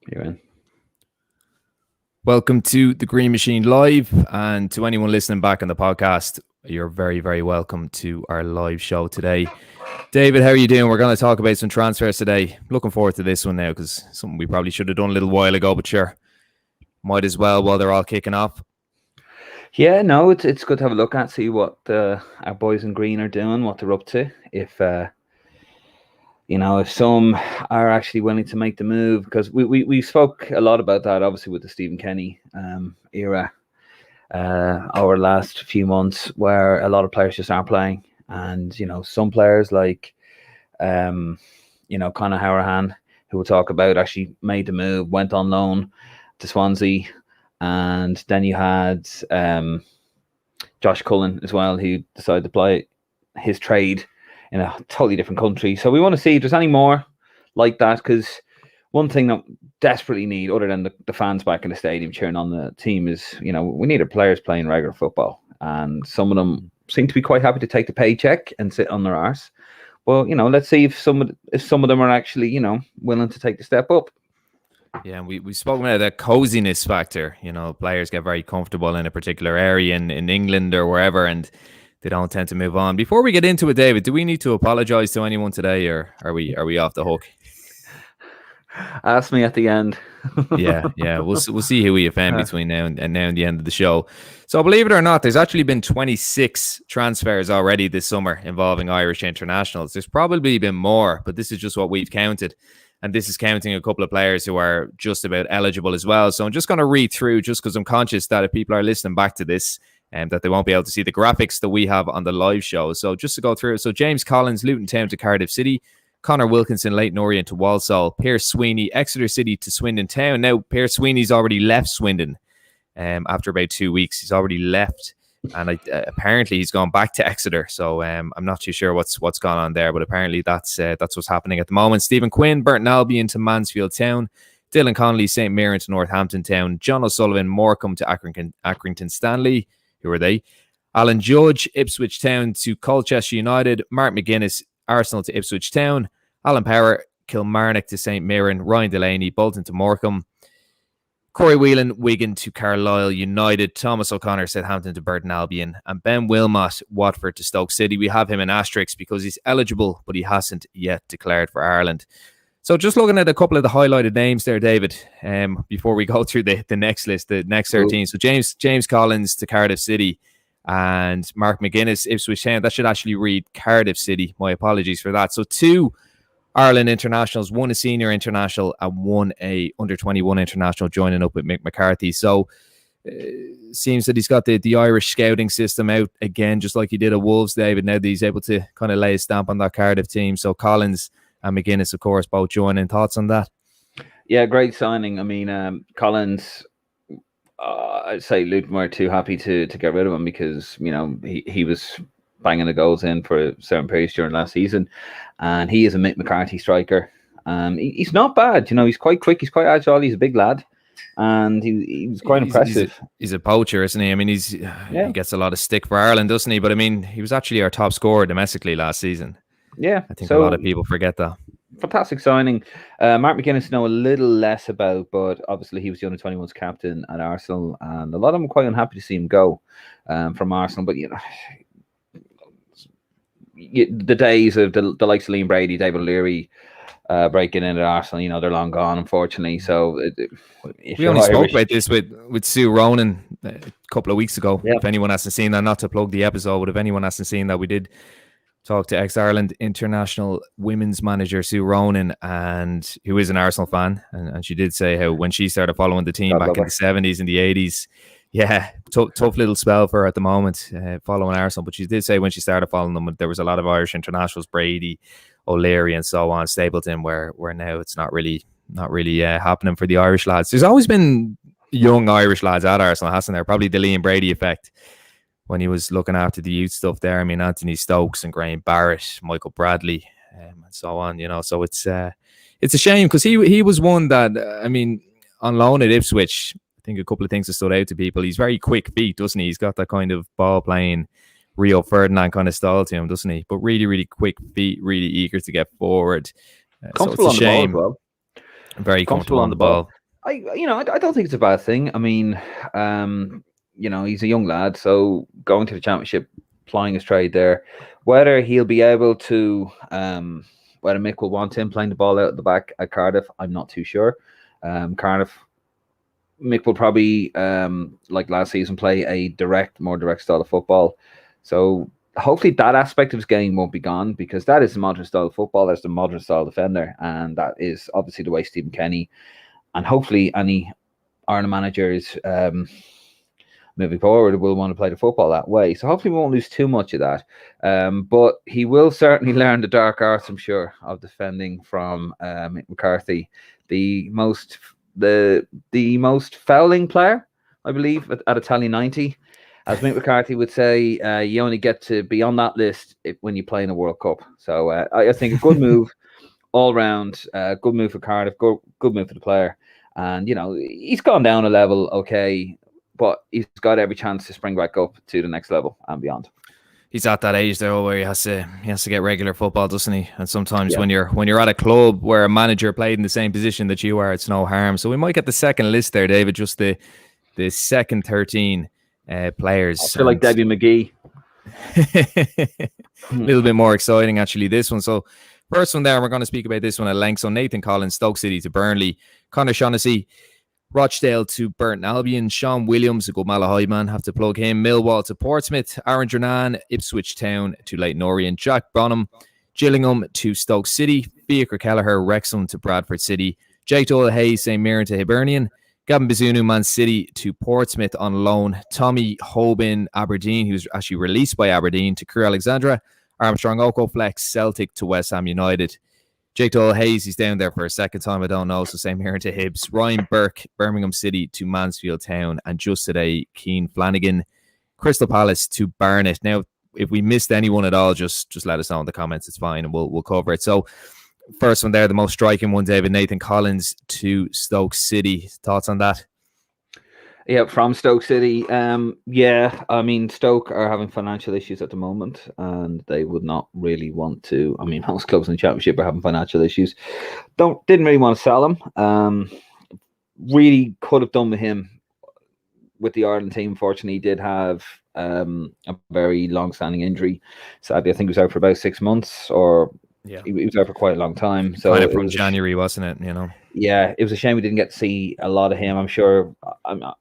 You're in. Welcome to the Green Machine Live, and to anyone listening back on the podcast, you're very, very welcome to our live show today. David, how are you doing? We're going to talk about some transfers today. Looking forward to this one now because something we probably should have done a little while ago, but sure, might as well while they're all kicking off. Yeah, no, it's good to have a look at, see what our boys in green are doing, what they're up to. If some are actually willing to make the move, because we spoke a lot about that, obviously, with the Stephen Kenny era over the last few months, where a lot of players just aren't playing, and some players like Conor Hourhan, who we'll talk about, actually made the move, went on loan to Swansea, and then you had Josh Cullen as well, who decided to play his trade in a totally different country. So we want to see if there's any more like that, because one thing that we desperately need, other than the fans back in the stadium cheering on the team, is we need our players playing regular football, and some of them seem to be quite happy to take the paycheck and sit on their arse. Well, let's see if some of them are actually willing to take the step up. Yeah, and we spoke about that coziness factor. Players get very comfortable in a particular area in England or wherever, and they don't tend to move on. Before we get into it, David, do we need to apologise to anyone today, or are we off the hook? Ask me at the end. yeah. We'll see who we offend between now and the end of the show. So believe it or not, there's actually been 26 transfers already this summer involving Irish internationals. There's probably been more, but this is just what we've counted. And this is counting a couple of players who are just about eligible as well. So I'm just going to read through, just because I'm conscious that if people are listening back to this, that they won't be able to see the graphics that we have on the live show. So just to go through. So James Collins, Luton Town to Cardiff City. Connor Wilkinson, Leyton Orient to Walsall. Pierce Sweeney, Exeter City to Swindon Town. Now, Pierce Sweeney's already left Swindon after about 2 weeks. He's already left. And apparently he's gone back to Exeter. So I'm not too sure what's gone on there. But apparently that's what's happening at the moment. Stephen Quinn, Burton Albion to Mansfield Town. Dylan Connolly, St Mirren to Northampton Town. John O'Sullivan, Morecambe to Accrington Stanley. Who are they? Alan Judge, Ipswich Town to Colchester United. Mark McGuinness, Arsenal to Ipswich Town. Alan Power, Kilmarnock to St Mirren. Ryan Delaney, Bolton to Morecambe. Corey Whelan, Wigan to Carlisle United. Thomas O'Connor, Southampton to Burton Albion. And Ben Wilmot, Watford to Stoke City. We have him in asterisks because he's eligible, but he hasn't yet declared for Ireland. So just looking at a couple of the highlighted names there, David, before we go through the next list, the next 13. So James Collins to Cardiff City and Mark McGuinness, Ipswich Town. That should actually read Cardiff City. My apologies for that. So 2 Ireland internationals, 1 a senior international and 1 a under-21 international joining up with Mick McCarthy. So seems that he's got the Irish scouting system out again, just like he did at Wolves, David. Now that he's able to kind of lay a stamp on that Cardiff team. So Collins and McGuinness, of course, both joining. Thoughts on that? Yeah, great signing. I mean, Collins, I'd say Luton were too happy to get rid of him because, he was banging the goals in for certain periods during last season. And he is a Mick McCarthy striker. He's not bad. He's quite quick. He's quite agile. He's a big lad. And he was quite impressive. He's a poacher, isn't he? I mean, he gets a lot of stick for Ireland, doesn't he? But I mean, he was actually our top scorer domestically last season. Yeah. I think a lot of people forget that. Fantastic signing. Mark McGuinness know a little less about, but obviously he was the under-21s captain at Arsenal, and a lot of them are quite unhappy to see him go from Arsenal. But the days of the likes of Liam Brady, David O'Leary breaking in at Arsenal, they're long gone, unfortunately. So we only spoke about this with Sue Ronan a couple of weeks ago. Yeah. If anyone hasn't seen that, not to plug the episode, but if anyone hasn't seen that, we did talk to ex-Ireland international women's manager Sue Ronan, and who is an Arsenal fan, and she did say how when she started following the team back in the 70s and the 80s, tough little spell for her at the moment following Arsenal, but she did say when she started following them, there was a lot of Irish internationals, Brady, O'Leary and so on, Stapleton, where now it's not really happening for the Irish lads. There's always been young Irish lads at Arsenal, hasn't there? Probably the Liam Brady effect when he was looking after the youth stuff there. I mean, Anthony Stokes and Graham Barrett, Michael Bradley, and so on, so it's a shame because he was one that, I mean, on loan at Ipswich, I think a couple of things that stood out to people. He's very quick feet, doesn't he? He's got that kind of ball playing Rio Ferdinand kind of style to him, doesn't he? But really, really quick feet, really eager to get forward. Comfortable so it's a shame. On the ball as well. Very comfortable on the ball. I don't think it's a bad thing. I mean, he's a young lad, so going to the championship, plying his trade there. Whether he'll be able to, whether Mick will want him playing the ball out at the back at Cardiff, I'm not too sure. Cardiff, Mick will probably, like last season, play a more direct style of football. So hopefully that aspect of his game won't be gone, because that is the modern style of football. That's the modern style defender, and that is obviously the way Stephen Kenny and hopefully any Ireland managers moving forward will want to play the football that way. So hopefully we won't lose too much of that. But he will certainly learn the dark arts, I'm sure, of defending from Mick McCarthy, the most fouling player, I believe, at Italian 90. As Mick McCarthy would say, you only get to be on that list when you play in a World Cup. So I think a good move all round. Good move for Cardiff. Good move for the player. And, he's gone down a level, okay, but he's got every chance to spring back up to the next level and beyond. He's at that age though where he has to get regular football, doesn't he? And sometimes when you're at a club where a manager played in the same position that you are, it's no harm. So we might get the second list there, David, just the second 13 players. I feel like Debbie McGee. A little bit more exciting, actually, this one. So first one there, we're going to speak about this one at length. So Nathan Collins, Stoke City to Burnley. Conor Shaughnessy, Rochdale to Burton Albion. Sean Williams, a good Malahide man, have to plug him. Millwall to Portsmouth. Aaron Jernan, Ipswich Town to Leyton Orient. Jack Bonham, Gillingham to Stoke City. Fiacre Kelleher, Wrexham to Bradford City. Jake Doyle Hayes, St Mirren to Hibernian. Gavin Bazunu, Man City to Portsmouth on loan. Tommy Hoban, Aberdeen, who's actually released by Aberdeen, to Crewe Alexandra. Armstrong Oko Flex, Celtic to West Ham United. Jake Doyle Hayes, he's down there for a second time, I don't know, so same here to Hibs. Ryan Burke, Birmingham City to Mansfield Town. And just today, Keane Flanagan, Crystal Palace to Barnet. Now, if we missed anyone at all, just let us know in the comments, it's fine, and we'll cover it. So, first one there, the most striking one, David, Nathan Collins to Stoke City. Thoughts on that? Yeah, from Stoke City. I mean, Stoke are having financial issues at the moment, and they would not really want to. I mean, most clubs in the Championship are having financial issues. Didn't really want to sell him. Really could have done with him with the Ireland team. Fortunately, he did have a very long-standing injury. Sadly, I think he was out for about 6 months, or he was out for quite a long time. So kind of from January, wasn't it? Yeah, it was a shame we didn't get to see a lot of him. I'm sure,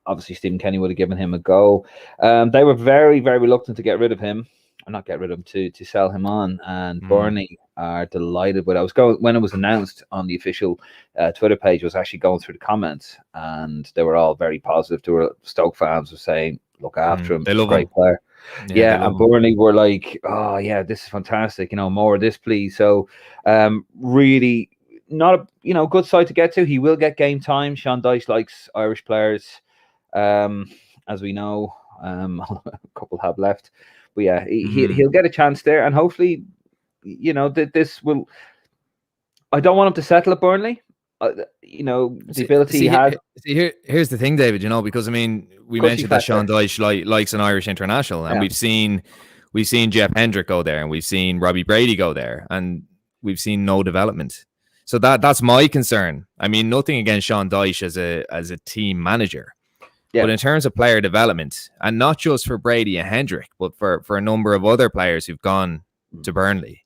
obviously, Stephen Kenny would have given him a go. They were very, very reluctant to get rid of him, or not get rid of him, to sell him on. And Burnley are delighted with it. When it was announced on the official Twitter page, I was actually going through the comments, and they were all very positive. There were Stoke fans were saying, "Look after him, they love great him. player." Yeah, and Burnley were like, "Oh yeah, this is fantastic. More of this, please." So, really. Not a good side to get to. He will get game time. Sean Dyche likes Irish players, as we know. A couple have left, but yeah, he'll get a chance there, and hopefully, this will. I don't want him to settle at Burnley. The ability he has. Here's the thing, David. Because I mean, we mentioned that Sean Dyche likes an Irish international, and we've seen Jeff Hendrick go there, and we've seen Robbie Brady go there, and we've seen no development. So that's my concern. I mean, nothing against Sean Dyche as a team manager, but in terms of player development, and not just for Brady and Hendrick, but for a number of other players who've gone to Burnley,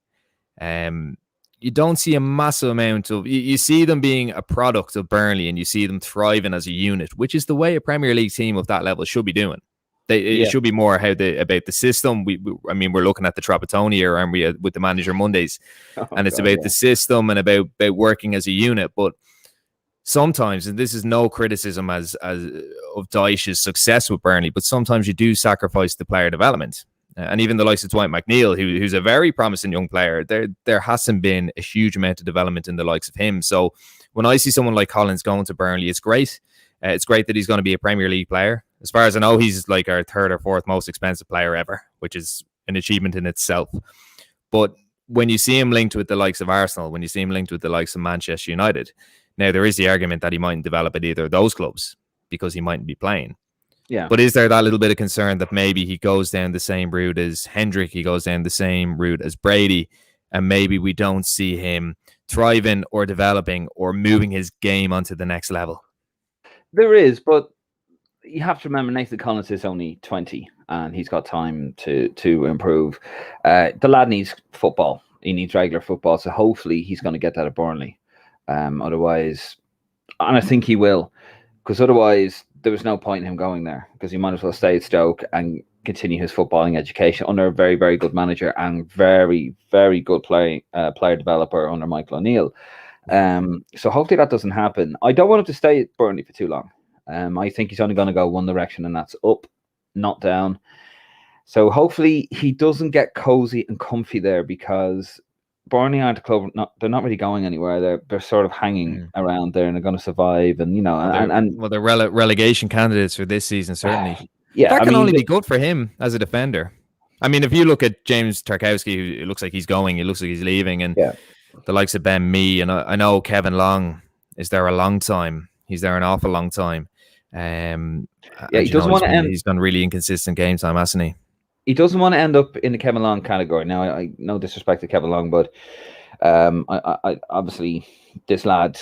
you don't see a massive amount of. You see them being a product of Burnley, and you see them thriving as a unit, which is the way a Premier League team of that level should be doing. It should be more about the system. I mean, we're looking at the Trapattoni here, aren't we, with the Manager Mondays, and it's about the system and about working as a unit. But sometimes, and this is no criticism of Dyche's success with Burnley, but sometimes you do sacrifice the player development. And even the likes of Dwight McNeil, who's a very promising young player, there hasn't been a huge amount of development in the likes of him. So when I see someone like Collins going to Burnley, it's great. It's great that he's going to be a Premier League player. As far as I know, he's like our third or fourth most expensive player ever, which is an achievement in itself. But when you see him linked with the likes of Arsenal, when you see him linked with the likes of Manchester United, now there is the argument that he mightn't develop at either of those clubs because he mightn't be playing. Yeah. But is there that little bit of concern that maybe he goes down the same route as Hendrick, he goes down the same route as Brady, and maybe we don't see him thriving or developing or moving his game onto the next level? There is, but you have to remember Nathan Collins is only 20 and he's got time to improve. The lad needs football. He needs regular football. So hopefully he's going to get that at Burnley. Otherwise, and I think he will, because otherwise there was no point in him going there, because he might as well stay at Stoke and continue his footballing education under a very, very good manager and very, very good player developer under Michael O'Neill. So hopefully that doesn't happen. I don't want him to stay at Burnley for too long. I think he's only going to go one direction, and that's up, not down. So hopefully he doesn't get cozy and comfy there, because Burnley aren't a club. They're not really going anywhere. They're sort of hanging around there, and they're going to survive. And they're relegation candidates for this season, certainly. Yeah, that can only be good for him as a defender. I mean, if you look at James Tarkowski, who it looks like he's going, it looks like he's leaving, and the likes of Ben Mee, and I know Kevin Long is there a long time. He's there an awful long time. He doesn't want to end. He's done really inconsistent game time, hasn't he? He doesn't want to end up in the Kevin Long category. Now, I no disrespect to Kevin Long, but I obviously this lad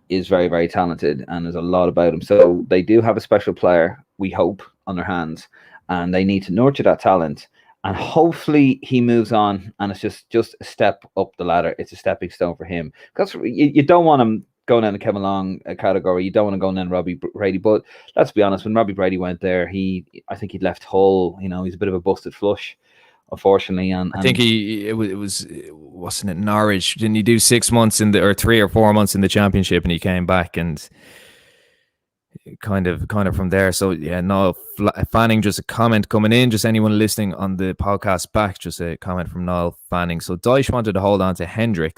is very, very talented, and there's a lot about him. So they do have a special player, we hope, on their hands, and they need to nurture that talent. And hopefully he moves on, and it's just a step up the ladder. It's a stepping stone for him, because you don't want him going down the Kevin Long category. You don't want to go down Robbie Brady. But let's be honest, when Robbie Brady went there, I think he'd left Hull. He's a bit of a busted flush, unfortunately. And I think it was wasn't it Norwich? Didn't he do 6 months or 3 or 4 months in the Championship, and he came back and kind of from there. So yeah, no, Fanning, just a comment coming in. Just anyone listening on the podcast back, just a comment from Niall Fanning. So Dyche wanted to hold on to Hendrick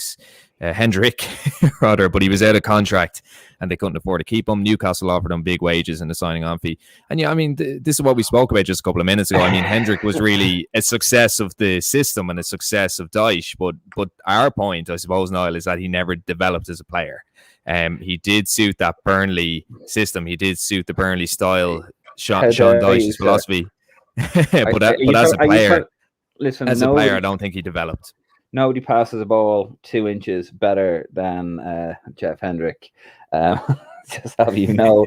rather, but he was out of contract and they couldn't afford to keep him. Newcastle offered him big wages and a signing on fee. And yeah, I mean, this is what we spoke about just a couple of minutes ago. I mean, Hendrick was really a success of the system and a success of Dyche, but our point, I suppose, Niall, is that he never developed as a player. He did suit that Burnley system. He did suit the Burnley style, Sean Dyche's philosophy. but as a player, I don't think he developed. Nobody passes a ball 2 inches better than Jeff Hendrick. Just have you know.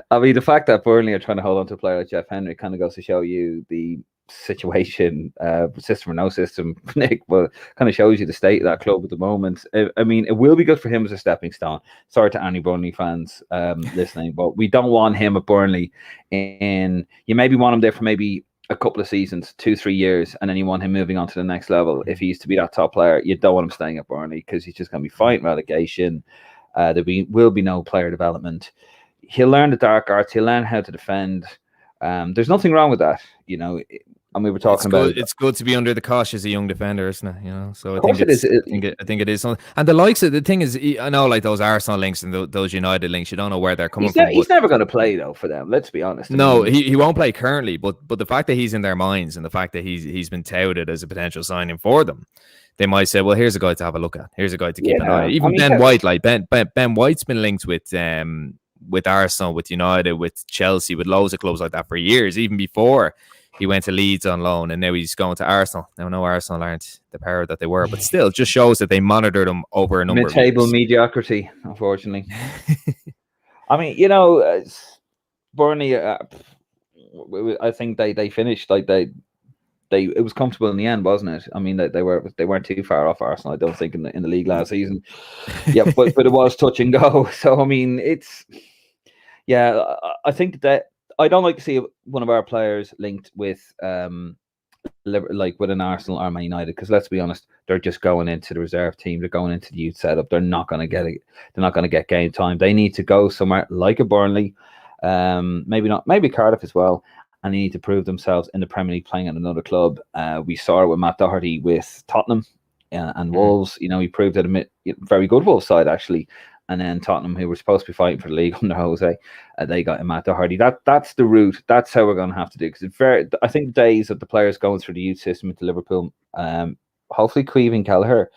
I mean, the fact that Burnley are trying to hold on to a player like Jeff Hendrick kind of goes to show you the situation, system or no system, Nick, but kind of shows you the state of that club at the moment. I mean, it will be good for him as a stepping stone. Sorry to any Burnley fans listening, but we don't want him at Burnley. You maybe want him there for maybe a couple of seasons, 2-3 years, and then you want him moving on to the next level. If he used to be that top player, you don't want him staying at Burnley, because he's just going to be fighting relegation. There will be no player development. He'll learn the dark arts. He'll learn how to defend. There's nothing wrong with that, And we were talking about it's good to be under the cosh as a young defender, isn't it? So I think it is. I think it is something. And the likes of the thing is, I know, like those Arsenal links and those United links, you don't know where they're coming from. He's never going to play though for them. Let's be honest. No, he won't play currently. But the fact that he's in their minds and the fact that he's been touted as a potential signing for them, they might say, well, here's a guy to have a look at. Here's a guy to keep an eye on. Even Ben White, like Ben White's been linked with Arsenal, with United, with Chelsea, with loads of clubs like that for years, even before he went to Leeds on loan, and now he's going to Arsenal. Now, no, Arsenal aren't the power that they were, but still, just shows that they monitored him over a number of years. Mid-table mediocrity, unfortunately. I mean, Burnley, I think they finished like it was comfortable in the end, wasn't it? I mean, they weren't too far off Arsenal, I don't think, in the league last season. Yeah, but it was touch and go. So I mean, I think that I don't like to see one of our players linked with like with an Arsenal or Man United, because let's be honest, they're just going into the reserve team. They're going into the youth setup. They're not going to get game time. They need to go somewhere like a Burnley, maybe Cardiff as well, and they need to prove themselves in the Premier League playing at another club. We saw it with Matt Doherty with Tottenham and Wolves. He proved it a very good Wolves side, actually. And then Tottenham, who were supposed to be fighting for the league under Jose, they got Matt Doherty. That's the route. That's how we're going to have to do. Because I think the days of the players going through the youth system into Liverpool, hopefully Queeve and Kelleher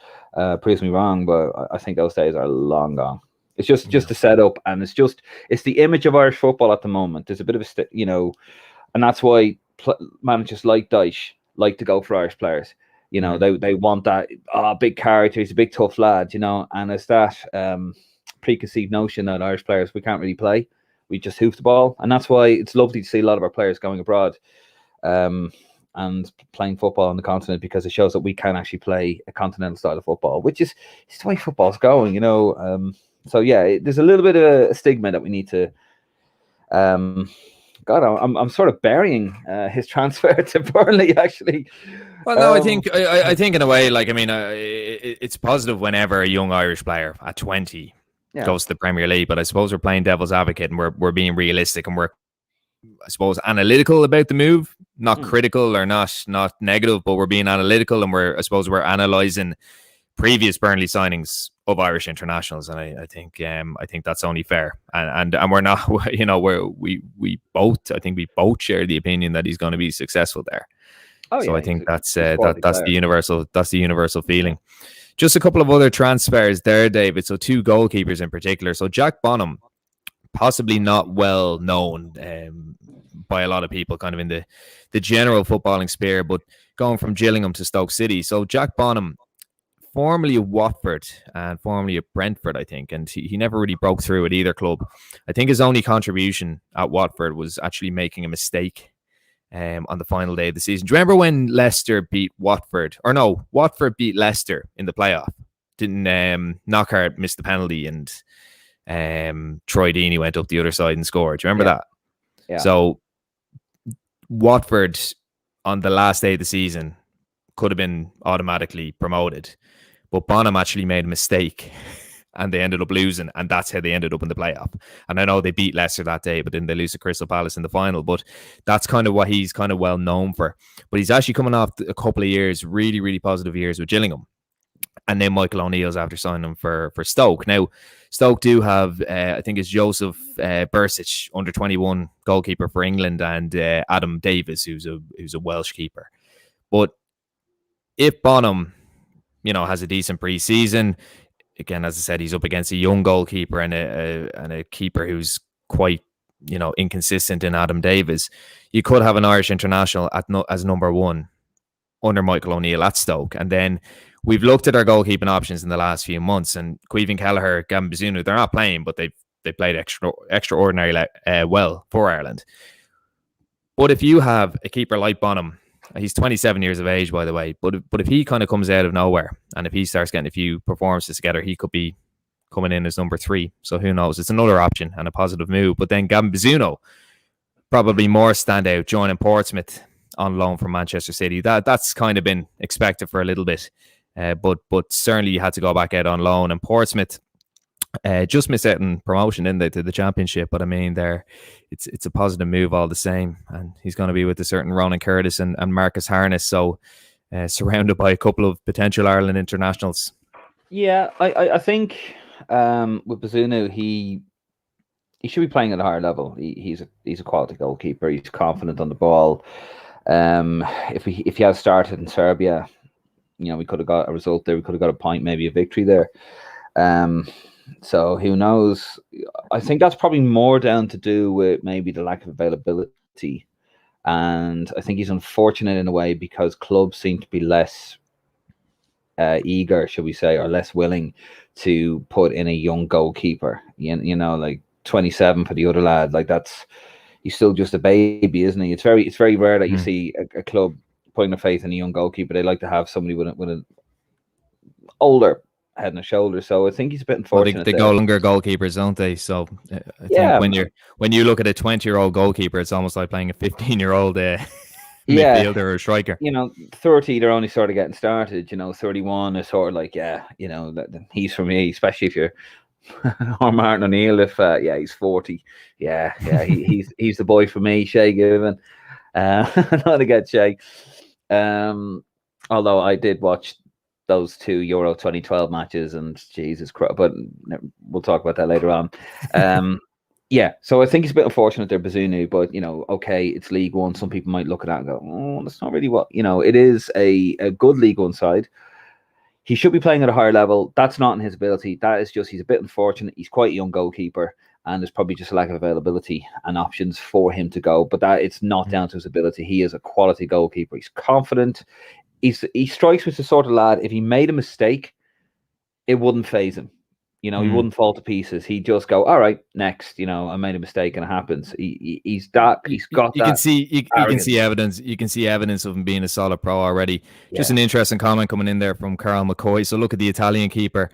proves me wrong, but I think those days are long gone. It's just a setup, and it's the image of Irish football at the moment. There's a bit of and that's why managers like Dyche like to go for Irish players. You know, they want that big character. He's a big tough lad. You know, and it's that preconceived notion that Irish players, we can't really play. We just hoof the ball, and that's why it's lovely to see a lot of our players going abroad and playing football on the continent, because it shows that we can actually play a continental style of football, which is it's the way football's going. You know, so yeah, there's a little bit of a stigma that we need to. God, I'm sort of burying his transfer to Burnley, actually. Well, no, I think in a way, like, I mean, it's positive whenever a young Irish player at 20 goes to the Premier League. But I suppose we're playing devil's advocate, and we're being realistic, and we're, I suppose, analytical about the move, not critical or not negative, but we're being analytical, and we're analysing previous Burnley signings of Irish internationals, and I think that's only fair, and we're not, you know, we both share the opinion that he's going to be successful there. I think that's the universal feeling. Just a couple of other transfers there, David. So 2 goalkeepers in particular. So Jack Bonham, possibly not well known by a lot of people, kind of in the general footballing sphere, but going from Gillingham to Stoke City. So Jack Bonham, formerly of Watford and formerly of Brentford, I think, and he never really broke through at either club. I think his only contribution at Watford was actually making a mistake on the final day of the season. Do you remember when Leicester beat Watford? Or no, Watford beat Leicester in the playoff. Didn't Knockaert missed the penalty, and Troy Deeney went up the other side and scored. Do you remember that? Yeah. So Watford on the last day of the season could have been automatically promoted, but Bonham actually made a mistake and they ended up losing, and that's how they ended up in the playoff. And I know they beat Leicester that day, but then they lose to Crystal Palace in the final. But that's kind of what he's kind of well known for. But he's actually coming off a couple of years, really, really positive years with Gillingham. And then Michael O'Neill's after signing him for Stoke. Now, Stoke do have, I think it's Joseph Bursic, under 21 goalkeeper for England, and Adam Davis, who's a Welsh keeper. But if Bonham, you know, has a decent pre-season, again, as I said, he's up against a young goalkeeper and a keeper who's quite, you know, inconsistent in Adam Davis. You could have an Irish international as number 1 under Michael O'Neill at Stoke. And then we've looked at our goalkeeping options in the last few months, and Caoimhín Kelleher, Gavin Bazunu, they're not playing, but they played extraordinarily well for Ireland. But if you have a keeper like Bonham, he's 27 years of age, by the way, but if he kind of comes out of nowhere, and if he starts getting a few performances together, he could be coming in as number 3. So who knows? It's another option and a positive move. But then Gavin Bazunu, probably more standout, joining Portsmouth on loan from Manchester City. That's kind of been expected for a little bit, but certainly you had to go back out on loan. And Portsmouth just missed out on promotion, didn't they, to the Championship? But I mean, it's a positive move all the same. And he's going to be with a certain Ronan Curtis and Marcus Harness. So surrounded by a couple of potential Ireland internationals. Yeah, I think with Bazunu, he should be playing at a higher level. He's a quality goalkeeper. He's confident on the ball. If he had started in Serbia, you know, we could have got a result there. We could have got a point, maybe a victory there. So who knows? I think that's probably more down to do with maybe the lack of availability. And I think he's unfortunate in a way because clubs seem to be less eager, shall we say, or less willing to put in a young goalkeeper. You know, like 27 for the other lad. Like he's still just a baby, isn't he? It's very rare that you see a club putting their faith in a young goalkeeper. They like to have somebody with an older head and shoulders. So I think he's a bit unfortunate. Well, they go younger goalkeepers, don't they? So I think when you look at a 20-year-old goalkeeper, it's almost like playing a 15-year-old midfielder or a striker. You know, 30, they're only sort of getting started. You know, 31 is sort of like, you know, he's for me, especially if you're or Martin O'Neill. If he's 40, he's the boy for me. Shay Given, not to get Shay. Although I did watch those 2 Euro 2012 matches, and Jesus Christ, but we'll talk about that later on. So I think it's a bit unfortunate they're Bazunu, but you know, okay, it's League One. Some people might look at that and go, "Oh, that's not really what," you know. It is a good League One side. He should be playing at a higher level. That's not in his ability. That is just, he's a bit unfortunate. He's quite a young goalkeeper, and there's probably just a lack of availability and options for him to go. But that it's not down to his ability. He is a quality goalkeeper. He's confident. he strikes me as the sort of lad, if he made a mistake, it wouldn't phase him. He wouldn't fall to pieces. He'd just go, all right, next. I made a mistake and it happens. He's got You that. can see you can arrogance. see evidence. You can see evidence of him being a solid pro already. Yeah. Just an interesting comment coming in there from Carl McCoy. So look at the Italian keeper,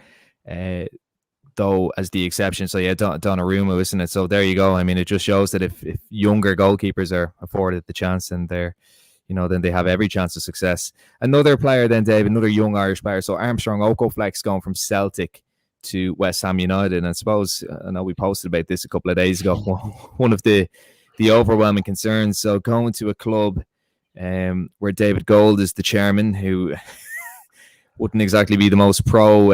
though, as the exception. So yeah, Donnarumma, isn't it? So there you go. I mean, it just shows that if younger goalkeepers are afforded the chance, and then they have every chance of success. Another player then, Dave, another young Irish player. So Armstrong Okoflex going from Celtic to West Ham United. And I suppose, I know we posted about this a couple of days ago, one of the overwhelming concerns. So going to a club where David Gold is the chairman, who wouldn't exactly be the most pro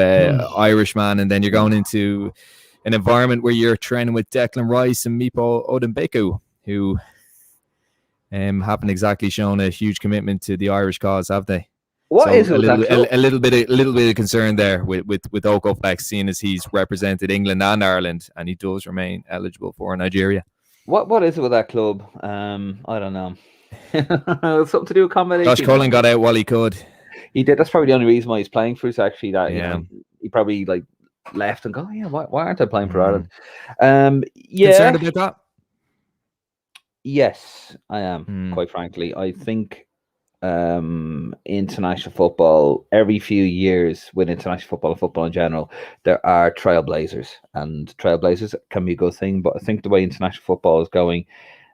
Irish man, and then you're going into an environment where you're training with Declan Rice and Mipo Odembeku, who haven't exactly shown a huge commitment to the Irish cause, have they? What is a it? A little bit of concern there with Okoflex, seeing as he's represented England and Ireland, and he does remain eligible for Nigeria. What is it with that club? I don't know. Something to do with combination. Josh Cullen got out while he could. He did. That's probably the only reason why he's playing for us. Actually, that he probably left and go, oh, yeah, why aren't I playing for Ireland? Concerned about that? Yes, I am. Quite frankly, I think international football, every few years with international football and football in general, there are trailblazers, and trailblazers can be a good thing, but I think the way international football is going,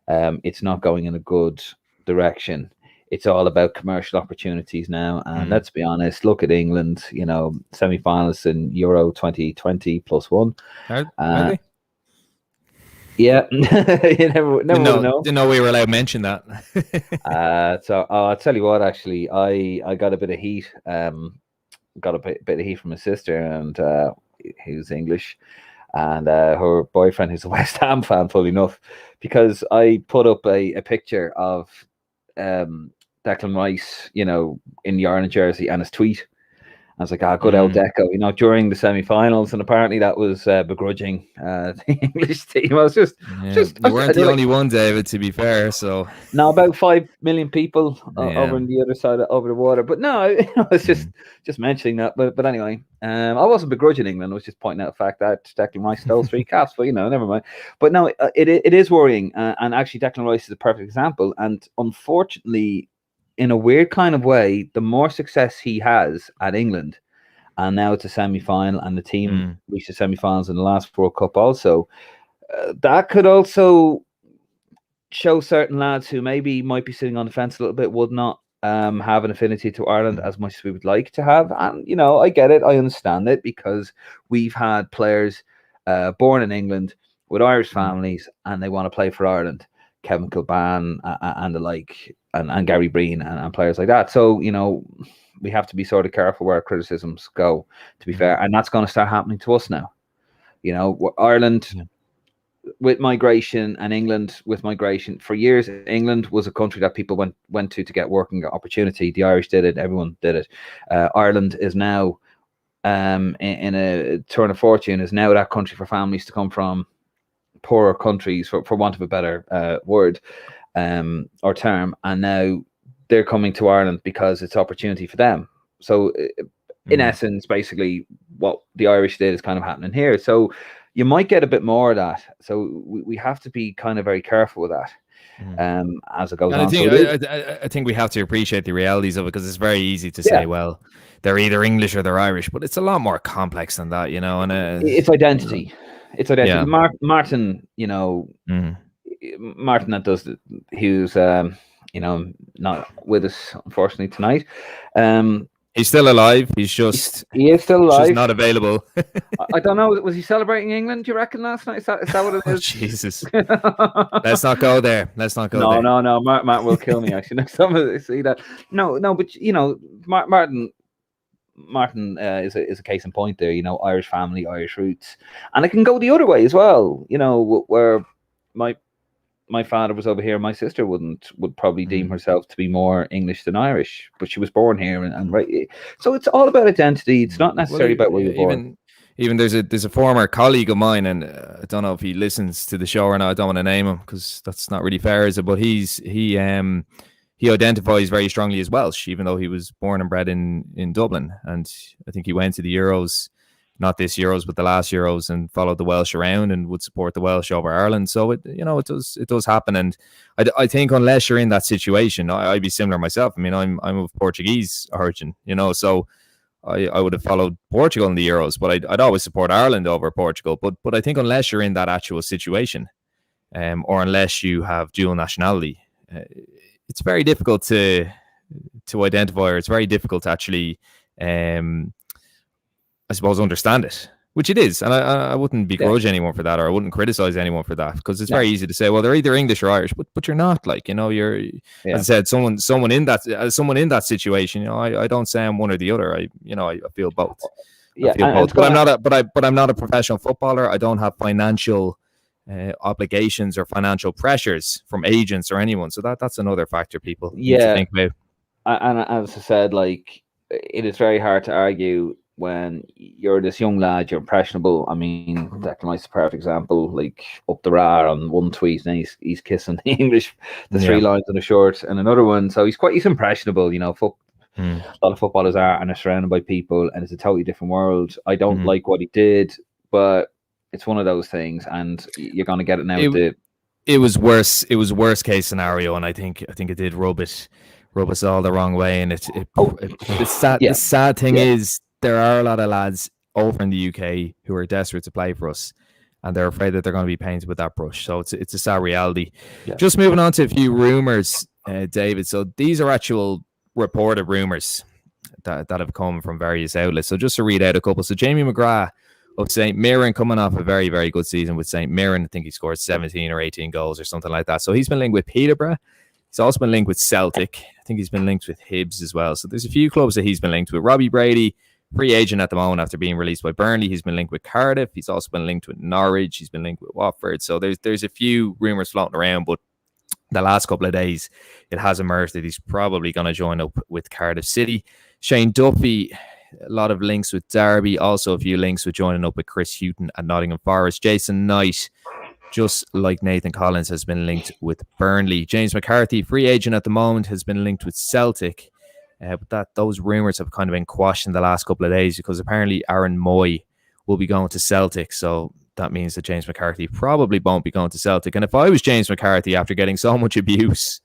it's not going in a good direction. It's all about commercial opportunities now, and let's be honest, look at England, semi-finalists in Euro 2020 +1. Are they? Yeah, you never know. Didn't know we were allowed to mention that. So I'll tell you what. Actually, I got a bit of heat. Got a bit of heat from my sister, and who's English, and her boyfriend, who's a West Ham fan, full enough, because I put up a picture of Declan Rice, in the Ireland jersey, and his tweet. I was like, good old Deco, during the semi-finals, and apparently that was begrudging the English team. I was just you weren't the only one, David, to be fair. So now about 5 million people over on the other side over the water. But no, it's just mentioning that. But anyway, I wasn't begrudging England. I was just pointing out the fact that Declan Rice stole 3 caps. But never mind. But no, it is worrying, and actually Declan Rice is a perfect example. And unfortunately, in a weird kind of way, the more success he has at England, and now it's a semi-final, and the team reached the semi-finals in the last World Cup also, that could also show certain lads who maybe might be sitting on the fence a little bit would not have an affinity to Ireland as much as we would like to have. And, I get it. I understand it, because we've had players born in England with Irish families, and they want to play for Ireland. Kevin Kilban and the like, and Gary Breen and players like that. So, we have to be sort of careful where our criticisms go, to be fair. And that's going to start happening to us now. Ireland with migration and England with migration. For years, England was a country that people went to get working opportunity. The Irish did it. Everyone did it. Ireland is now, in a turn of fortune, is now that country for families to come from poorer countries, for want of a better word or term, and now they're coming to Ireland because it's opportunity for them. So in essence, basically what the Irish did is kind of happening here. So you might get a bit more of that. So we have to be kind of very careful with that as it goes on. I think we have to appreciate the realities of it, because it's very easy to say, well, they're either English or they're Irish, but it's a lot more complex than that, and it's identity. It's identity. Yeah. Martin, Martin that does it, he was not with us unfortunately tonight. He's still alive. He is still alive. Just not available. I don't know. Was he celebrating England, do you reckon, last night? Is that what it is? Jesus. Let's not go there. No. Martin will kill me, actually, next time I see that. No, but Martin is a case in point there. Irish family, Irish roots, and it can go the other way as well. Where my father was over here, my sister would probably deem herself to be more English than Irish, but she was born here, and right. So it's all about identity. It's not necessarily about where you're born. Even there's a former colleague of mine, and I don't know if he listens to the show or not. I don't want to name him because that's not really fair, is it? But he he identifies very strongly as Welsh, even though he was born and bred in Dublin. And I think he went to the Euros, not this Euros, but the last Euros, and followed the Welsh around and would support the Welsh over Ireland. So it does happen. And I think unless you're in that situation, I'd be similar myself. I mean, I'm of Portuguese origin, so I would have followed Portugal in the Euros, but I'd always support Ireland over Portugal. But I think unless you're in that actual situation, or unless you have dual nationality, it's very difficult to identify, or it's very difficult to actually, I suppose, understand it, which it is. And I wouldn't begrudge anyone for that, or I wouldn't criticize anyone for that, because it's very easy to say, well, they're either English or Irish, but you're not. Like, you're, as I said, someone in that situation. I don't say I'm one or the other. I feel both. I feel both. But I'm not a professional footballer. I don't have financial obligations or financial pressures from agents or anyone. So that's another factor people need to think about. And as I said, like, it is very hard to argue when you're this young lad, you're impressionable. I mean, Declan Rice is a perfect example. Like, up the ra on one tweet, and he's kissing the English, the 3 lines on a shirt, and another one. So he's impressionable. A lot of footballers are, and are surrounded by people, and it's a totally different world. I don't like what he did, but it's one of those things, and you're going to get it now. It was worse. It was worst case scenario, and I think it did rub us all the wrong way. And the sad thing is, there are a lot of lads over in the UK who are desperate to play for us, and they're afraid that they're going to be painted with that brush. So it's a sad reality. Yeah. Just moving on to a few rumors, David. So these are actual reported rumors that have come from various outlets. So just to read out a couple. So Jamie McGrath of St. Mirren, coming off a very, very good season with St. Mirren. I think he scored 17 or 18 goals or something like that. So he's been linked with Peterborough. He's also been linked with Celtic. I think he's been linked with Hibs as well. So there's a few clubs that he's been linked with. Robbie Brady, free agent at the moment after being released by Burnley. He's been linked with Cardiff. He's also been linked with Norwich. He's been linked with Watford. So there's a few rumours floating around, but the last couple of days it has emerged that he's probably going to join up with Cardiff City. Shane Duffy, a lot of links with Derby, also a few links with joining up with Chris Hughton at Nottingham Forest. Jason Knight, just like Nathan Collins, has been linked with Burnley. James McCarthy, free agent at the moment, has been linked with Celtic. But those rumours have kind of been quashed in the last couple of days, because apparently Aaron Moy will be going to Celtic. So that means that James McCarthy probably won't be going to Celtic. And if I was James McCarthy, after getting so much abuse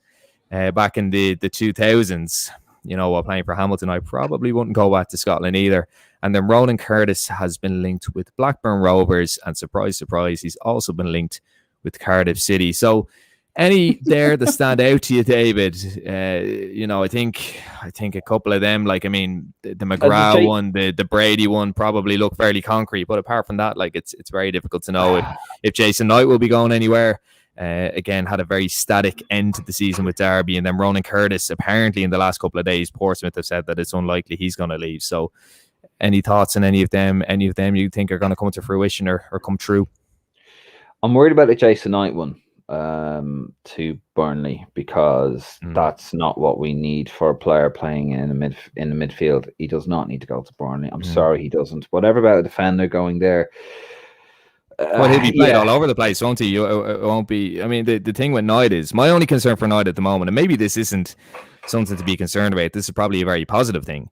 back in the 2000s, while playing for Hamilton, I probably wouldn't go back to Scotland either. And then Ronan Curtis has been linked with Blackburn Rovers, and surprise, surprise, he's also been linked with Cardiff City. So any there that stand out to you, David? I think a couple of them, like, I mean, the McGrath one, the Brady one, probably look fairly concrete. But apart from that, like, it's very difficult to know if Jason Knight will be going anywhere. Again, had a very static end to the season with Derby, and then Ronan Curtis, apparently in the last couple of days, Portsmouth have said that it's unlikely he's going to leave. So any thoughts on any of them you think are going to come to fruition or come true? I'm worried about the Jason Knight one to Burnley, because that's not what we need for a player playing in the midfield. He does not need to go to Burnley. I'm sorry, he doesn't. Whatever about a defender going there. Well, he'll be played all over the place, won't he? It won't be. I mean, the thing with Knight is, my only concern for Knight at the moment, and maybe this isn't something to be concerned about, this is probably a very positive thing,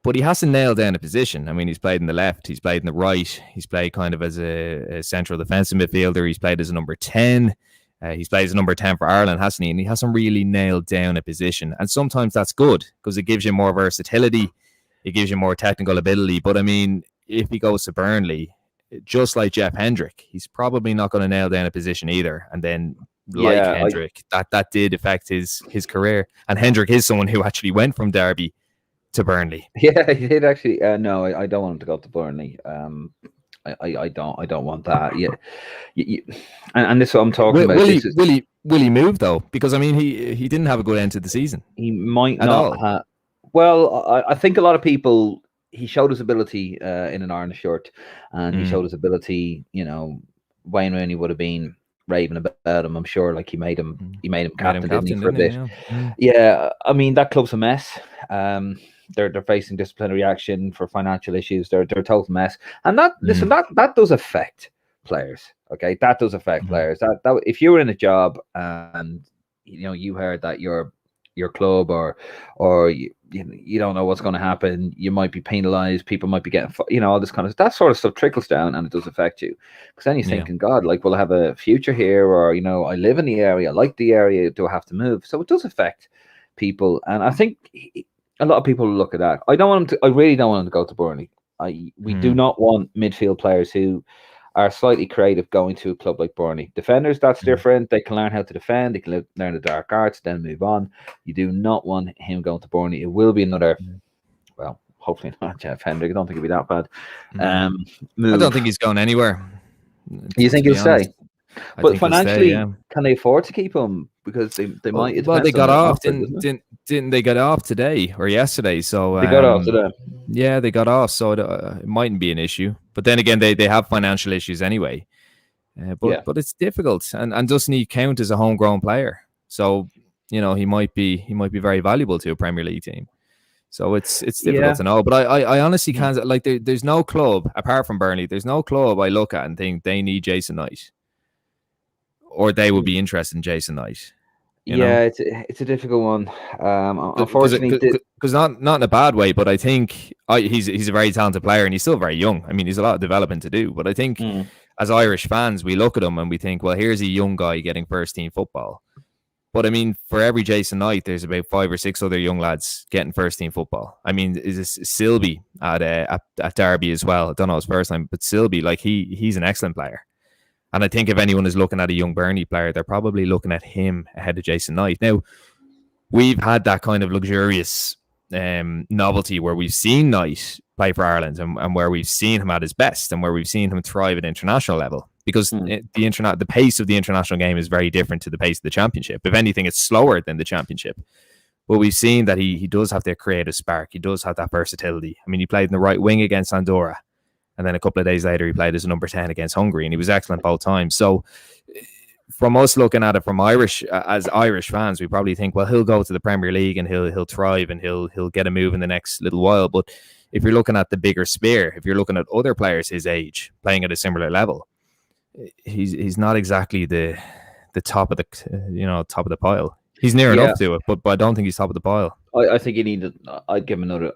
but he hasn't nailed down a position. I mean, he's played in the left, he's played in the right, he's played kind of as a central defensive midfielder, he's played as a number 10, he's played as a number 10 for Ireland, hasn't he? And he hasn't really nailed down a position. And sometimes that's good, because it gives you more versatility, it gives you more technical ability. But I mean, if he goes to Burnley, just like Jeff Hendrick, he's probably not going to nail down a position either. And then, Hendrick, that did affect his career. And Hendrick is someone who actually went from Derby to Burnley. Yeah, he did actually. No, I don't want him to go to Burnley. I don't want that. Yeah, and this is what I'm talking about. Will he move though? Because I mean, he didn't have a good end to the season. He might not have. Well, I think a lot of people. He showed his ability in an Ireland shirt, and he showed his ability. Wayne Rooney would have been raving about him. I'm sure. Like, he made him captain, didn't he, for a bit? Yeah. I mean, that club's a mess. They're facing disciplinary action for financial issues. They're a total mess. And that does affect players. Okay, that does affect players. That if you were in a job and you heard that your your club, or you don't know what's going to happen. You might be penalized. People might be getting, all this kind of that sort of stuff trickles down, and it does affect you. Because then you're thinking, God, like, will I have a future here, or I live in the area, I like the area. Do I have to move? So it does affect people, and I think a lot of people look at that. I really don't want him to go to Burnley. We do not want midfield players who are slightly creative going to a club like Burnley. Defenders, that's different. They can learn how to defend. They can learn the dark arts, then move on. You do not want him going to Burnley. It will be another, well, hopefully not Jeff Hendrick. I don't think it'll be that bad. I don't think he's going anywhere. You think he'll stay? But financially, stay, can they afford to keep him? Because they might. Well, they got off. Didn't they get off today or yesterday? So they got off today. Yeah, they got off. So it mightn't be an issue. But then again, they have financial issues anyway. But it's difficult, and doesn't he count as a homegrown player? So he might be very valuable to a Premier League team. So it's difficult to know. But I honestly can't, like, there's no club apart from Burnley. There's no club I look at and think they need Jason Knight, or they would be interested in Jason Knight. It's a difficult one. Unfortunately, because not in a bad way, but I think he's a very talented player, and he's still very young. I mean, he's a lot of development to do. But I think as Irish fans, we look at him and we think, well, here's a young guy getting first team football. But I mean, for every Jason Knight, there's about 5 or 6 other young lads getting first team football. I mean, is this Silby at Derby as well? I don't know his first time, but Silby, like, he's an excellent player. And I think if anyone is looking at a young Burnley player, they're probably looking at him ahead of Jason Knight. Now, we've had that kind of luxurious novelty where we've seen Knight play for Ireland and where we've seen him at his best and where we've seen him thrive at international level. Because the pace of the international game is very different to the pace of the championship. If anything, it's slower than the championship. But we've seen that he does have that creative spark. He does have that versatility. I mean, he played in the right wing against Andorra. And then a couple of days later, he played as a number 10 against Hungary, and he was excellent both times. So from us looking at it as Irish fans, we probably think, well, he'll go to the Premier League and he'll thrive and he'll get a move in the next little while. But if you're looking at the bigger spear, if you're looking at other players his age playing at a similar level, he's not exactly the top of the pile. He's near enough to it, but I don't think he's top of the pile. I think you need. I'd give him another.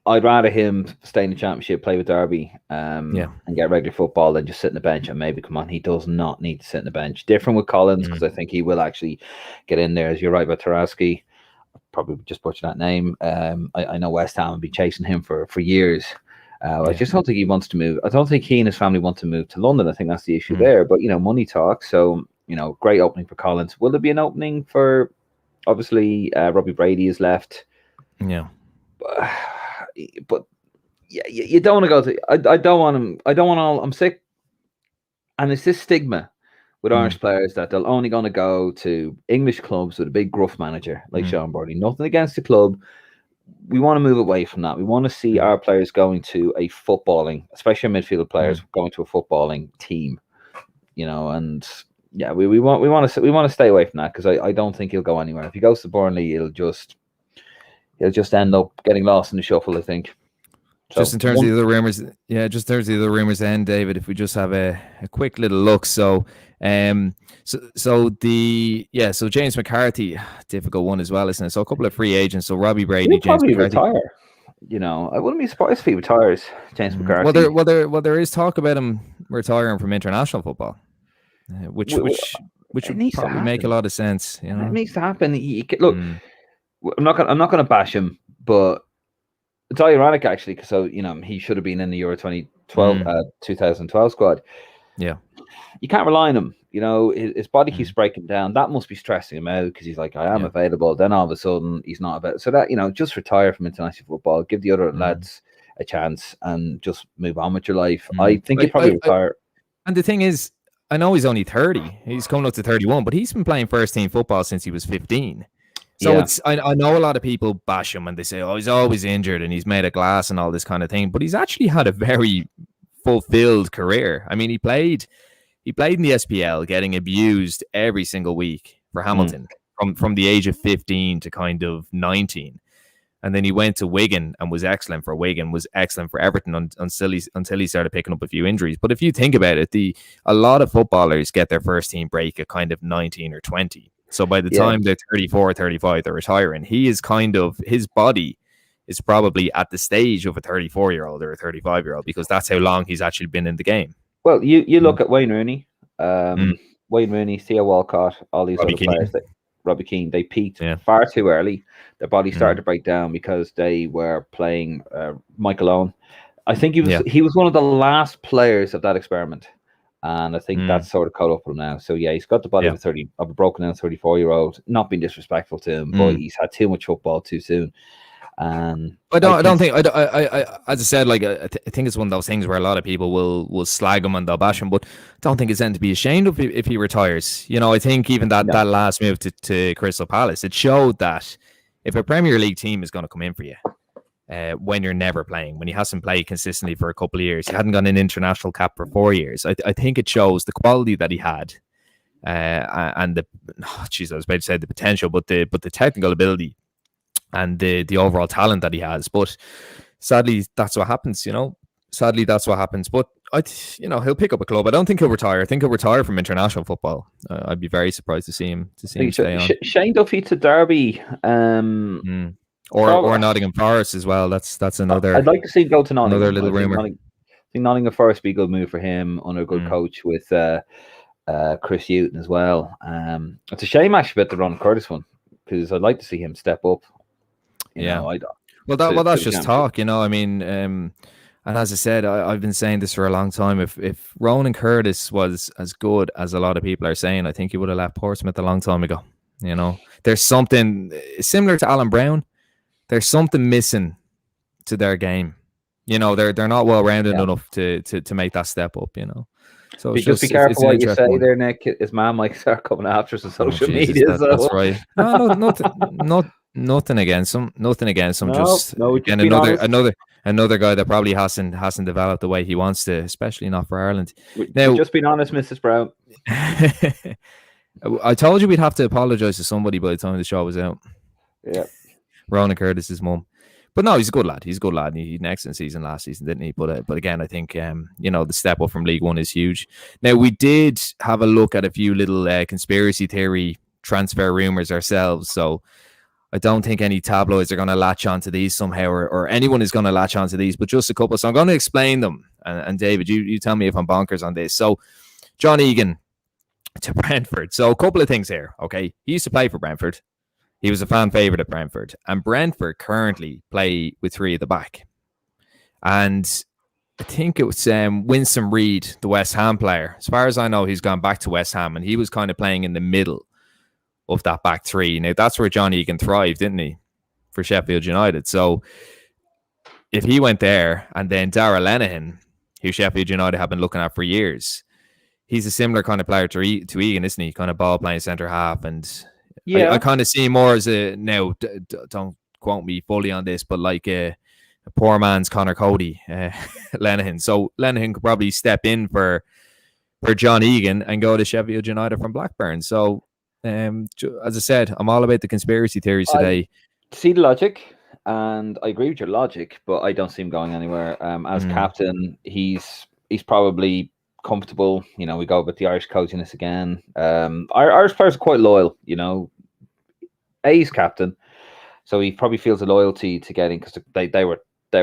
I'd rather him stay in the championship, play with Derby, and get regular football than just sit on the bench and maybe come on. He does not need to sit on the bench. Different with Collins, because I think he will actually get in there. As you're right about Tarasky, probably just butcher that name. I know West Ham will be chasing him for years. I just don't think he wants to move. I don't think he and his family want to move to London. I think that's the issue there. But money talks. So great opening for Collins. Will there be an opening for? Obviously, Robbie Brady is left. Yeah. But you don't want to go to. I don't want him. I don't want all. I'm sick, and it's this stigma with Irish players that they're only going to go to English clubs with a big gruff manager like Sean Burnley. Nothing against the club. We want to move away from that. We want to see our players going to a footballing, especially our midfield players going to a footballing team. And we want to stay away from that, because I don't think he'll go anywhere. If he goes to Burnley, he'll just end up getting lost in the shuffle, I think. So, just in terms of the other rumors, then, David, if we just have a quick little look. So James McCarthy, difficult one as well, isn't it? So a couple of free agents. So Robbie Brady, James McCarthy. Retire. I wouldn't be surprised if he retires, James McCarthy. Well, there is talk about him retiring from international football, which would probably make a lot of sense. It needs to happen. Look. I'm not gonna bash him, but it's ironic actually, because he should have been in the Euro 2012 squad. Yeah, you can't rely on him. His body keeps breaking down. That must be stressing him out, because he's like, I am available. Then all of a sudden he's not available. So that just retire from international football, give the other lads a chance, and just move on with your life. I think he'd probably retire. And the thing is, I know he's only 30. He's coming up to 31, but he's been playing first team football since he was 15. So I know a lot of people bash him and they say, oh, he's always injured and he's made of glass and all this kind of thing. But he's actually had a very fulfilled career. I mean, he played in the SPL, getting abused every single week for Hamilton from the age of 15 to kind of 19. And then he went to Wigan and was excellent for Wigan, was excellent for Everton until he started picking up a few injuries. But if you think about it, a lot of footballers get their first team break at kind of 19 or 20. So by the time they're 34, 35, they're retiring. He is his body is probably at the stage of a 34-year-old or a 35-year-old, because that's how long he's actually been in the game. Well, you look at Wayne Rooney, Theo Walcott, all these Robbie other players, Robbie Keane, they peaked far too early. Their body started to break down because they were playing Michael Owen. I think he was one of the last players of that experiment. And I think that's sort of caught up with him now. So he's got the body of a broken down 34-year-old. Not being disrespectful to him, but he's had too much football too soon. And I don't think as I said, like I think it's one of those things where a lot of people will slag him and they'll bash him, but I don't think it's anything to be ashamed of if he retires. I think even that last move to Crystal Palace, it showed that if a Premier League team is going to come in for you when you're never playing, when he hasn't played consistently for a couple of years, he hadn't got an international cap for 4 years. I think it shows the quality that he had, and I was about to say the potential, but the technical ability and the overall talent that he has. But sadly, that's what happens, Sadly, that's what happens. But he'll pick up a club. I don't think he'll retire. I think he'll retire from international football. I'd be very surprised to see him stay on. Shane Duffy to Derby, or Nottingham Forest as well. That's another. I'd like to see him go to Nottingham. Another little rumor. I think Nottingham Forest would be a good move for him under a good coach with Chris Hughton as well. It's a shame actually about the Ron Curtis one, because I'd like to see him step up. That's just talk, I mean, and as I said, I've been saying this for a long time. If Ronan Curtis was as good as a lot of people are saying, I think he would have left Portsmouth a long time ago. There's something similar to Alan Brown. There's something missing to their game. They're not well rounded enough to make that step up. So just be careful what you say there, Nick. His man might start coming after us on social media. That's right. No, nothing against him. Another guy that probably hasn't developed the way he wants to, especially not for Ireland. Now, just being honest, Mrs. Brown. I told you we'd have to apologise to somebody by the time the show was out. Yeah, Ronan Curtis's mum. But no, he's a good lad. He had an excellent season last season, didn't he? But again, I think the step up from League One is huge. Now, we did have a look at a few little conspiracy theory transfer rumours ourselves, so I don't think any tabloids are going to latch onto these somehow, or anyone is going to latch onto these, but just a couple. So I'm going to explain them. And David, you tell me if I'm bonkers on this. So John Egan to Brentford. So a couple of things here, okay? He used to play for Brentford. He was a fan favourite at Brentford. And Brentford currently play with three at the back. And I think it was Winston Reid, the West Ham player. As far as I know, he's gone back to West Ham, and he was kind of playing in the middle of that back three. Now, that's where John Egan thrived, didn't he? For Sheffield United. So if he went there, and then Darragh Lenihan, who Sheffield United have been looking at for years, he's a similar kind of player to Egan, isn't he? Kind of ball playing centre half. And I kind of see him more as now, don't quote me fully on this, but like a poor man's Connor Cody, Lenihan. So Lenihan could probably step in for John Egan and go to Sheffield United from Blackburn. So as I said, I'm all about the conspiracy theories today. I see the logic, and I agree with your logic, but I don't see him going anywhere. As captain, he's probably comfortable. We go with the Irish coachiness again. Irish players are quite loyal. He's captain, so he probably feels a loyalty to getting, because they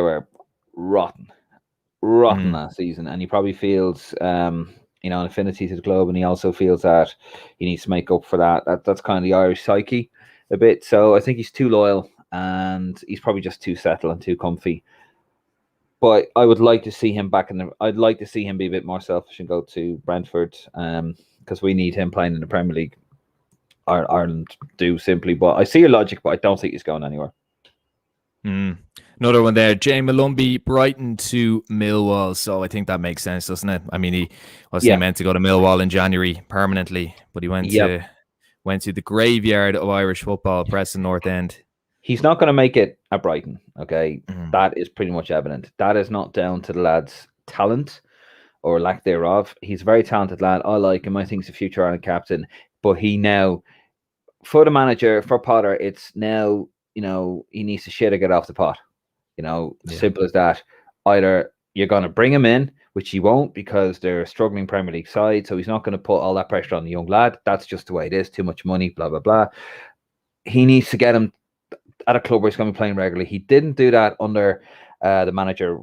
were rotten last season, and he probably feels an affinity to the club, and he also feels that he needs to make up for that. That's kind of the Irish psyche a bit. So I think he's too loyal, and he's probably just too settled and too comfy. But I would like to see him back I'd like to see him be a bit more selfish and go to Brentford, because we need him playing in the Premier League. Ireland do simply. But I see your logic, but I don't think he's going anywhere. Another one there, Jay Malumbi, Brighton to Millwall. So I think that makes sense, doesn't it? I mean, he wasn't meant to go to Millwall in January permanently, but he went to the graveyard of Irish football, Preston North End. He's not going to make it at Brighton, okay? That is pretty much evident. That is not down to the lad's talent or lack thereof. He's a very talented lad. I like him. I think he's a future Ireland captain. But he now, for the manager, for Potter, it's now, he needs to shit or get off the pot. Simple as that. Either you're going to bring him in which he won't because they're a struggling Premier League side. So he's not going to put all that pressure on the young lad. That's just the way it is. Too much money, blah, blah, blah. He needs to get him at a club where he's going to be playing regularly. He didn't do that under the manager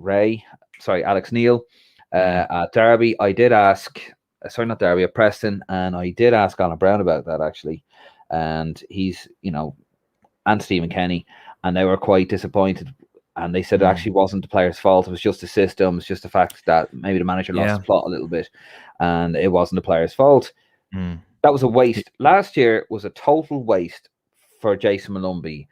Alex Neil at Derby. I did ask, not Derby, at Preston, and I did ask Alan Brown about that actually. And he's, and Stephen Kenny, and they were quite disappointed. And they said it actually wasn't the player's fault. It was just the system. It's just the fact that maybe the manager lost the plot a little bit, and it wasn't the player's fault. That was a waste. Last year was a total waste for Jason Malumbi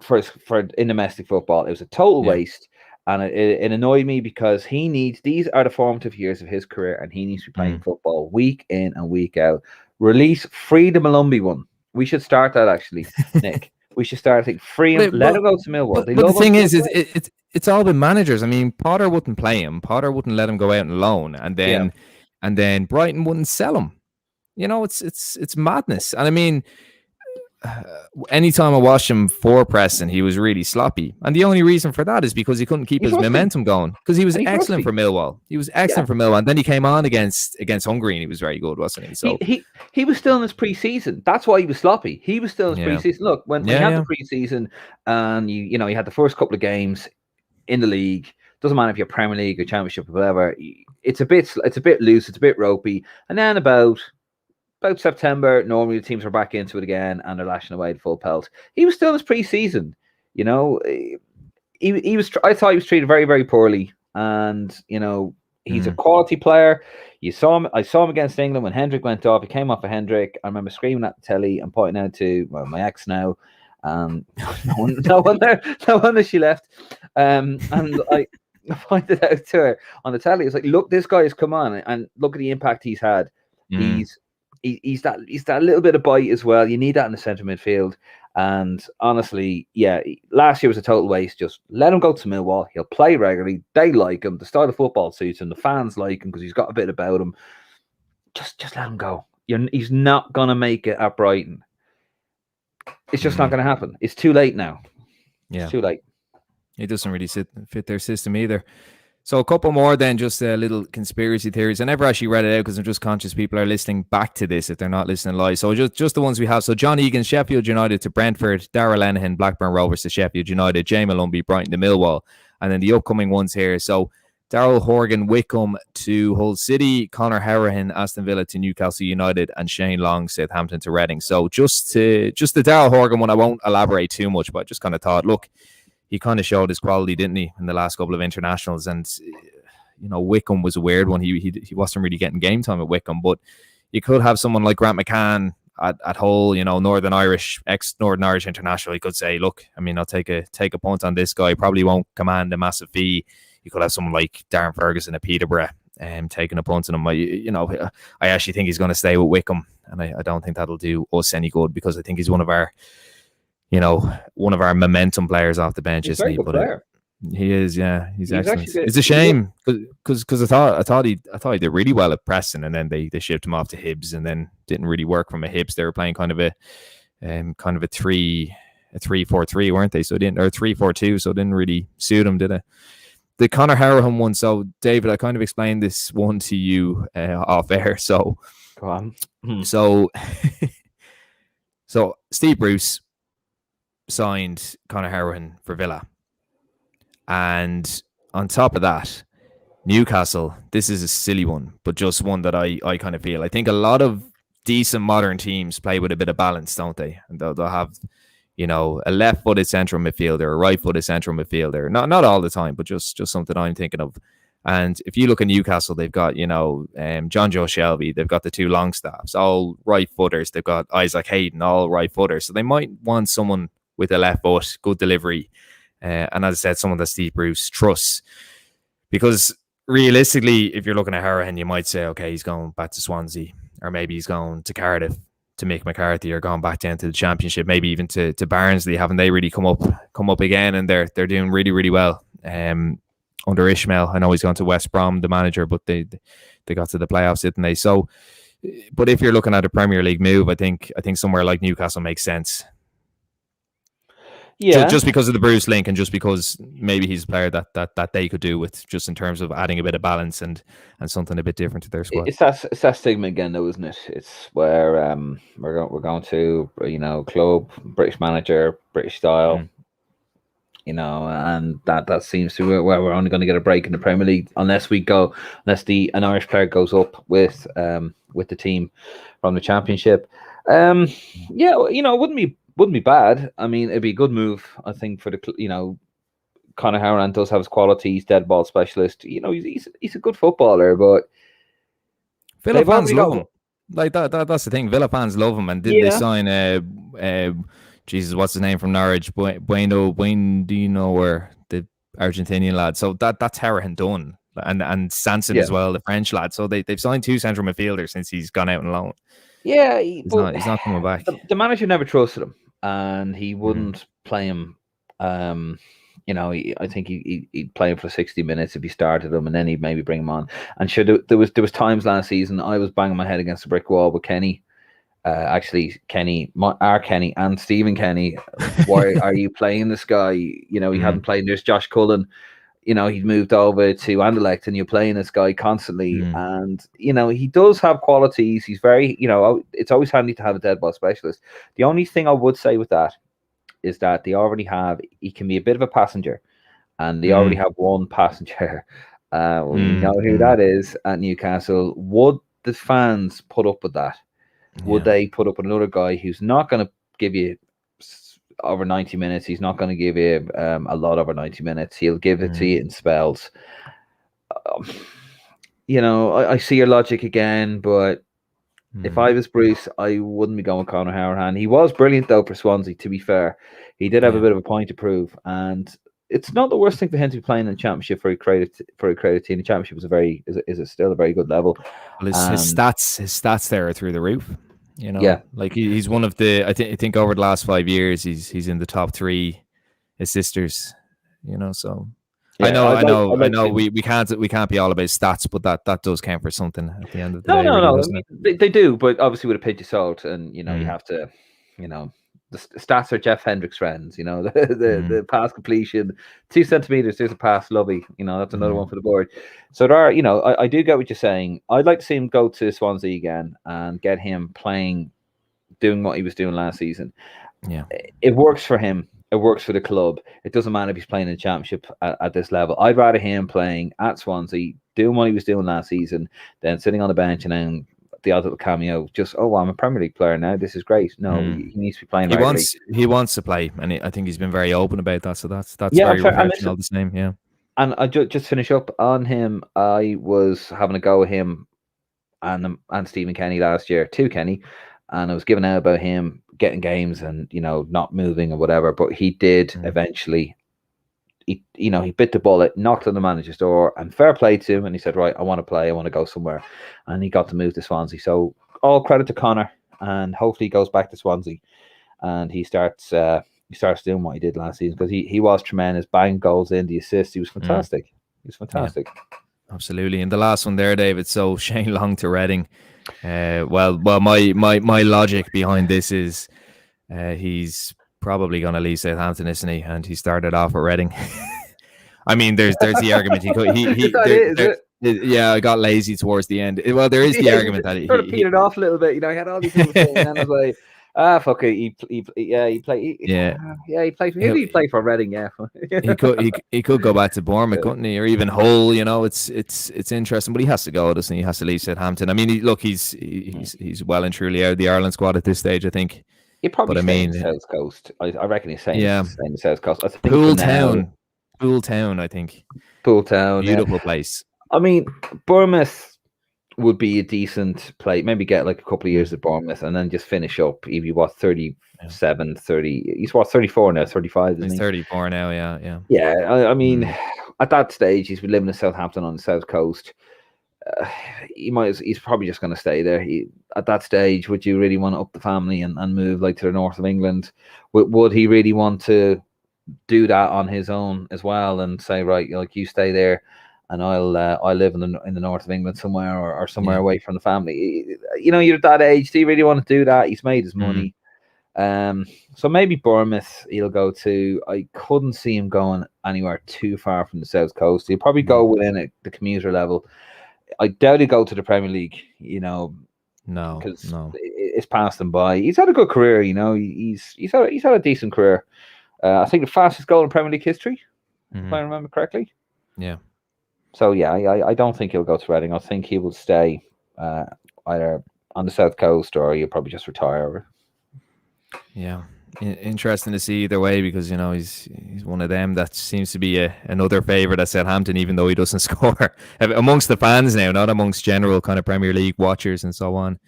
for in domestic football. It was a total waste. And it annoyed me because these are the formative years of his career, and he needs to be playing football week in and week out. Free the Malumbi one. We should start that actually, Nick. We should start free him, let him go to Millwall. But the thing is it's all been managers. I mean, Potter wouldn't play him. Potter wouldn't let him go out on loan, and then Brighton wouldn't sell him. It's madness. And I mean, anytime I watched him for Preston, he was really sloppy, and the only reason for that is because he couldn't keep his momentum going. Because he was excellent for Millwall. He was excellent for Millwall, and then he came on against Hungary, and he was very good, wasn't he? So he was still in his pre-season. That's why he was sloppy. He was still in his pre-season. Look, when he had the pre-season, and you had the first couple of games in the league. Doesn't matter if you're Premier League or Championship or whatever. It's a bit loose. It's a bit ropey, and then about September, normally the teams are back into it again and they're lashing away at full pelt. He was still in his pre-season, he was. I thought he was treated very, very poorly, and he's a quality player. I saw him against England when Hendrick went off. He came off of Hendrick. I remember screaming at the telly and pointing out to my ex now. No wonder she left. And I pointed out to her on the telly. It's like, look, this guy has come on and look at the impact he's had. He's that little bit of bite as well. You need that in the centre midfield. And honestly, last year was a total waste. Just let him go to Millwall. He'll play regularly. They like him. The style of football suits him. The fans like him because he's got a bit about him. Just let him go. He's not gonna make it at Brighton. It's just not gonna happen. It's too late now. It's too late. It doesn't really fit their system either. So a couple more then, just little conspiracy theories. I never actually read it out because I'm just conscious people are listening back to this if they're not listening live. So just the ones we have. So John Egan, Sheffield United to Brentford, Darragh Lenihan, Blackburn Rovers to Sheffield United, Jay Malumbi, Brighton to Millwall. And then the upcoming ones here. So Daryl Horgan, Wickham to Hull City, Conor Hourihane, Aston Villa to Newcastle United, and Shane Long, Southampton to Reading. So just the Daryl Horgan one, I won't elaborate too much, but I just kind of thought, look, he kind of showed his quality, didn't he, in the last couple of internationals? And, Wickham was a weird one. He wasn't really getting game time at Wickham, but you could have someone like Grant McCann at Hull, Northern Irish, ex-Northern Irish international. He could say, look, I mean, I'll take a punt on this guy. Probably won't command a massive fee. You could have someone like Darren Ferguson at Peterborough taking a punt on him. I actually think he's going to stay with Wickham, and I don't think that'll do us any good because I think he's one of our momentum players off the bench. He's a very good player. He is, yeah. He's excellent. It's a shame because I thought he did really well at Preston, and then they shipped him off to Hibs, and then didn't really work from a Hibs. They were playing kind of a 3-4-3, weren't they? So it didn't, or 3-4-2, so it didn't really suit him, did it? The Conor Hourihane one. So David, I kind of explained this one to you off air. So go on. So Steve Bruce signed Conor Hourihane for Villa, and on top of that, Newcastle, this is a silly one, but just one that I kind of feel, I think a lot of decent modern teams play with a bit of balance, don't they? And they'll have a left-footed central midfielder, a right-footed central midfielder, not all the time, but just something I'm thinking of. And if you look at Newcastle, they've got John Joe Shelby, they've got the two Longstaffs, all right footers, they've got Isaac Hayden, all right footers, so they might want someone with a left foot, good delivery, and as I said, someone that Steve Bruce trusts. Because realistically, if you're looking at Hourihane, you might say, okay, he's going back to Swansea, or maybe he's going to Cardiff to Mick McCarthy, or gone back down to the Championship, maybe even to Barnsley. Haven't they really come up again? And they're doing really, really well under Ishmael. I know he's gone to West Brom, the manager, but they got to the playoffs, didn't they? So, but if you're looking at a Premier League move, I think somewhere like Newcastle makes sense. Yeah, just because of the Bruce link, and just because maybe he's a player that they could do with, just in terms of adding a bit of balance and something a bit different to their squad. it's that stigma again, though, isn't it? It's where we're going to, club, British manager, British style. Mm. And that seems to be where we're only going to get a break in the Premier League unless an Irish player goes up with the team from the Championship. Yeah, it wouldn't be bad. I mean, it'd be a good move, I think, for Conor Hourihane does have his qualities, dead ball specialist. He's a good footballer, but Villa fans love him. Like that's the thing. Villa fans love him, and didn't they sign Jesus, what's his name from Norwich? Buendino, or the Argentinian lad. So that's Hourihane done. And Sanson as well, the French lad. So they've signed 2 central midfielders since he's gone out on loan. Yeah, he's not coming back. The manager never trusted him, and he wouldn't play him. I think he'd play him for 60 minutes if he started him, and then he'd maybe bring him on. And sure, there was times last season I was banging my head against a brick wall with Kenny. Actually, our Kenny and Stephen Kenny. Why are you playing this guy? He hadn't played. There's Josh Cullen. He'd moved over to Anderlecht, and you're playing this guy constantly. And he does have qualities. He's very, it's always handy to have a dead ball specialist. The only thing I would say with that is that he can be a bit of a passenger, and they already have one passenger. We know who that is at Newcastle. Would the fans put up with that? Would they put up another guy who's not going to give you over 90 minutes? He's not going to give you a lot over 90 minutes. He'll give it to you in spells. I see your logic again, but if I was Bruce, I wouldn't be going with Conor Hourihane. He was brilliant, though, for Swansea, to be fair. He did have a bit of a point to prove, and it's not the worst thing for him to be playing in the Championship for a creative team. The Championship is still a very good level. Well, his stats there are through the roof. Like he's one of the. I think over the last 5 years, he's in the top 3 assisters. So I know. We can't be all about stats, but that does count for something at the end of the day. No. They do, but obviously with a pinch of salt, and you have to, the stats are Jeff Hendrick's friends. The pass completion, 2 centimeters. There's a pass, lovely. That's another one for the board. So there are, I do get what you're saying. I'd like to see him go to Swansea again and get him playing, doing what he was doing last season. Yeah, it works for him. It works for the club. It doesn't matter if he's playing in the Championship at this level. I'd rather him playing at Swansea, doing what he was doing last season, than sitting on the bench and then the odd little cameo. Just, I'm a Premier League player now. This is great. No, he needs to be playing. He wants to play, and I think he's been very open about that. So that's very professional. The same, yeah. And I just finish up on him. I was having a go at him and Stephen Kenny last year, to Kenny, and I was giving out about him getting games and not moving or whatever. But he did eventually. He bit the bullet, knocked on the manager's door, and fair play to him. And he said, "Right, I want to play. I want to go somewhere," and he got to move to Swansea. So all credit to Conor, and hopefully he goes back to Swansea, and he starts doing what he did last season, because he was tremendous, banging goals in, the assists. He was fantastic. He was fantastic. Yeah, absolutely. And the last one there, David. So Shane Long to Reading. Well, my logic behind this is he's probably going to leave Southampton, isn't he? And he started off at Reading. I mean, there's the argument I got lazy towards the end. Well, there is the argument that he petered off a little bit. He had all these things, and then I was like, fuck it. He played. He played. Who did he play for? Reading. Yeah. he could go back to Bournemouth, couldn't he? Or even Hull. It's interesting, but he has to go, doesn't he? He has to leave Southampton. I mean, he's well and truly out of the Ireland squad at this stage, I think. He probably staying the South Coast. I reckon he's staying the South Coast. I think Pool Town, I think. Pool Town, beautiful place. I mean, Bournemouth would be a decent play. Maybe get like a couple of years at Bournemouth and then just finish up. He'd be 37, 30. He's 34 now, 35, isn't he? He's 34 now, yeah. Yeah, I mean, at that stage, he's been living in Southampton on the South Coast. He's probably just going to stay there. At that stage, would you really want to up the family and move like to the north of England? Would he really want to do that on his own as well and say, right, like, you stay there and I'll live in the north of England somewhere or somewhere away from the family? You're at that age. Do you really want to do that? He's made his money. So maybe Bournemouth he'll go to. I couldn't see him going anywhere too far from the South Coast. He'll probably go within the commuter level. I doubt he'll go to the Premier League, No, because it's passed him by. He's had a good career, he's had a decent career. I think the fastest goal in Premier League history, if I remember correctly. Yeah. So yeah, I don't think he'll go to Reading. I think he will stay either on the South Coast, or he'll probably just retire. Yeah, interesting to see either way, because he's one of them that seems to be another favourite at Southampton, even though he doesn't score amongst the fans now, not amongst general kind of Premier League watchers and so on.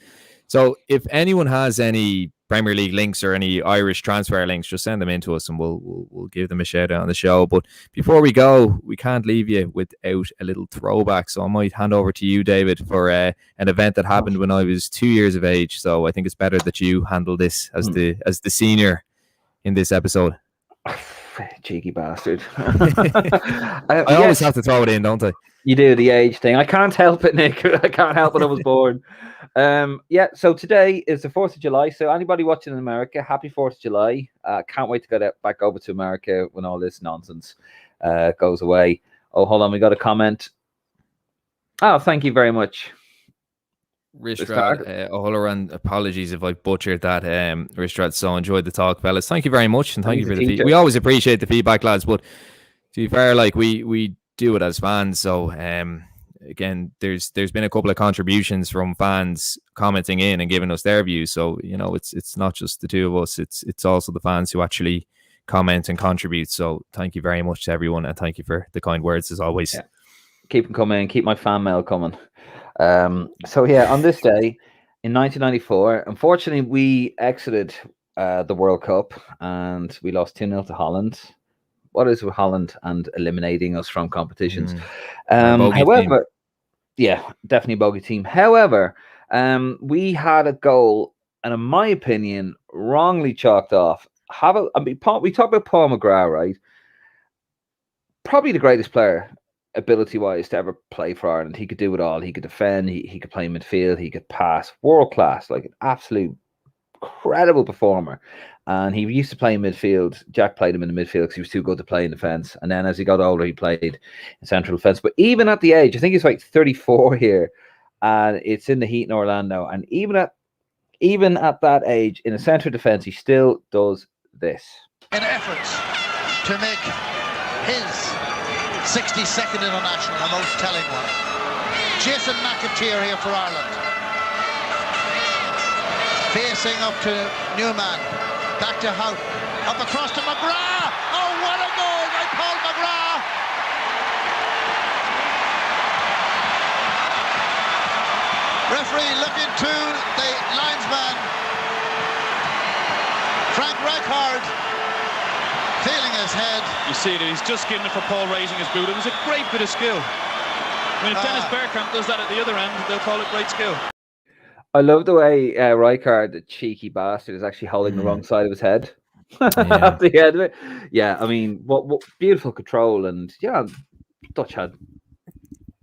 So if anyone has any Premier League links or any Irish transfer links, just send them in to us and we'll give them a shout out on the show. But before we go, we can't leave you without a little throwback. So I might hand over to you, David, for an event that happened when I was 2 years of age. So I think it's better that you handle this as the senior in this episode. Cheeky bastard. I always have to throw it in, don't I? You do, the age thing. I can't help it, Nick. I can't help it. I was born. So today is the 4th of July. So anybody watching in America, happy 4th of July. Can't wait to get back over to America when all this nonsense goes away. Oh, hold on. We got a comment. Oh, thank you very much. Rishrad O'Halloran, apologies if I butchered that. Rishrad, so enjoyed the talk, fellas. Thank you very much, and thank you for the feedback. We always appreciate the feedback, lads, but to be fair, like we do it as fans. So again, there's been a couple of contributions from fans commenting in and giving us their views. So it's not just the two of us, it's also the fans who actually comment and contribute. So thank you very much to everyone, and thank you for the kind words as always. Yeah. Keep them coming, keep my fan mail coming. So yeah, on this day in 1994, unfortunately we exited the World Cup and we lost 2-0 to Holland. What is with Holland and eliminating us from competitions? However, yeah, definitely a bogey team. However, we had a goal, and in my opinion, wrongly chalked off. We talk about Paul McGrath, right? Probably the greatest player, ability-wise, to ever play for Ireland. He could do it all. He could defend. He could play midfield. He could pass. World class, like an absolute incredible performer. And he used to play in midfield. Jack played him in the midfield because he was too good to play in defence. And then as he got older, he played in central defence. But even at the age, I think he's like 34 here, and it's in the heat in Orlando. And even at that age, in a central defence, he still does this. In efforts to make his 62nd international, a most telling one. Jason McAteer here for Ireland. Facing up to Newman. Back to Hout. Up across to McGrath. Oh, what a goal by Paul McGrath. Referee looking to the linesman. Frank Rijkaard feeling his head. You see it, he's just given it for Paul raising his boot. It was a great bit of skill. I mean, if Dennis Bergkamp does that at the other end, they'll call it great skill. I love the way Rijkaard, the cheeky bastard, is actually holding the wrong side of his head. At the end of it. Yeah, I mean, what beautiful control. And yeah, Dutch had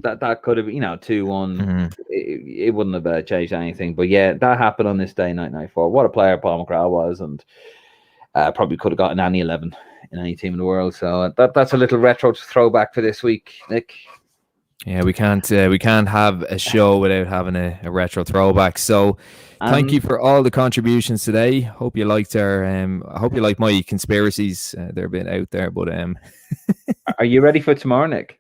that could have, 2-1. It wouldn't have changed anything. But yeah, that happened on this day, 1994. What a player Paul McGrath was, and probably could have gotten any 11 in any team in the world. So that's a little retro throwback for this week, Nick. Yeah, we can't have a show without having a retro throwback. So thank you for all the contributions today. Hope you liked I hope you like my conspiracies. They're a bit out there, but are you ready for tomorrow, Nick?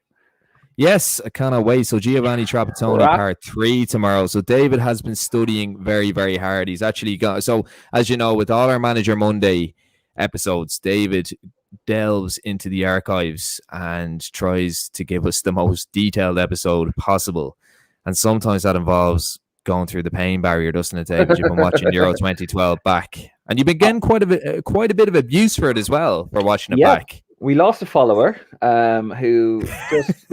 Yes, I cannot wait. So Giovanni Trapattoni part 3 tomorrow. So David has been studying very, very hard. He's actually got, so as you know, with all our Manager Monday episodes, David delves into the archives and tries to give us the most detailed episode possible. And sometimes that involves going through the pain barrier, doesn't it, David? You've been watching Euro 2012 back. And you've been getting quite a bit of abuse for it as well, for watching it back. We lost a follower who just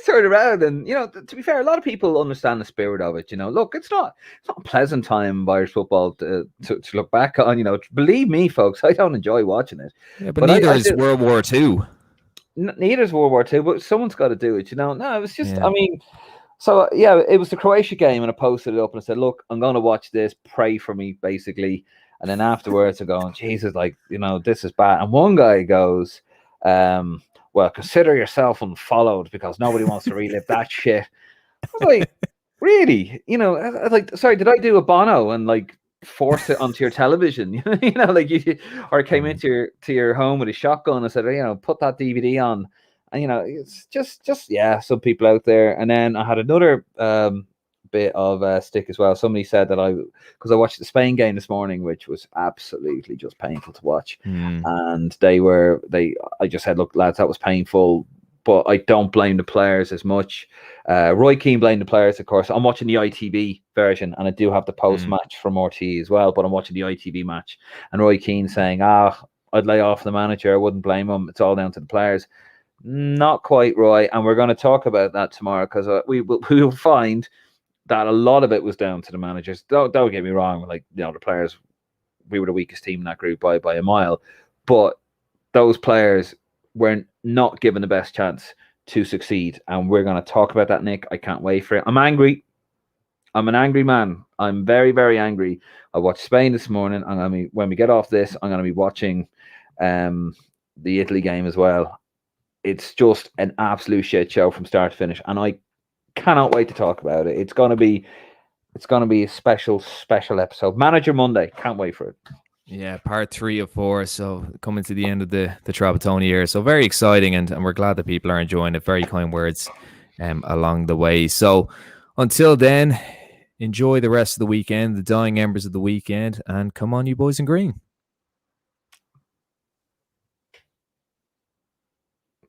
turned around, and to be fair, a lot of people understand the spirit of it. Look, it's not a pleasant time of Irish football to look back on. Believe me, folks, I don't enjoy watching it. Yeah, but neither is World War II. Neither is World War II, but someone's got to do it. No, it was just. I mean, So yeah, it was the Croatia game, and I posted it up and I said, "Look, I'm going to watch this. Pray for me, basically." And then afterwards, I'm going, "Jesus, like this is bad." And one guy goes, "Well, consider yourself unfollowed because nobody wants to relive that shit." I was like, "Really? I was like, sorry, did I do a Bono and like force it onto your television? Like or came into your home with a shotgun and said, put that DVD on." And it's just yeah, some people out there. And then I had another bit of stick as well. Somebody said that because I watched the Spain game this morning, which was absolutely just painful to watch. And I just said, "Look, lads, that was painful." But I don't blame the players as much. Roy Keane blamed the players, of course. I'm watching the ITV version, and I do have the post-match from RT as well, but I'm watching the ITV match. And Roy Keane saying, I'd lay off the manager. I wouldn't blame him. It's all down to the players. Not quite, Roy. And we're going to talk about that tomorrow because we will find that a lot of it was down to the managers. Don't get me wrong. Like, the players, we were the weakest team in that group by a mile. But those players were not given the best chance to succeed. And we're going to talk about that, Nick. I can't wait for it. I'm angry. I'm an angry man. I'm very, very angry. I watched Spain this morning. When we get off this, I'm going to be watching the Italy game as well. It's just an absolute shit show from start to finish. And I cannot wait to talk about it. It's going to be a special episode. Manager Monday. Can't wait for it. Yeah, part 3 of 4. So coming to the end of the Trapattoni year. So very exciting, and we're glad that people are enjoying it. Very kind words along the way. So until then, enjoy the rest of the weekend, the dying embers of the weekend, and come on, you boys in green.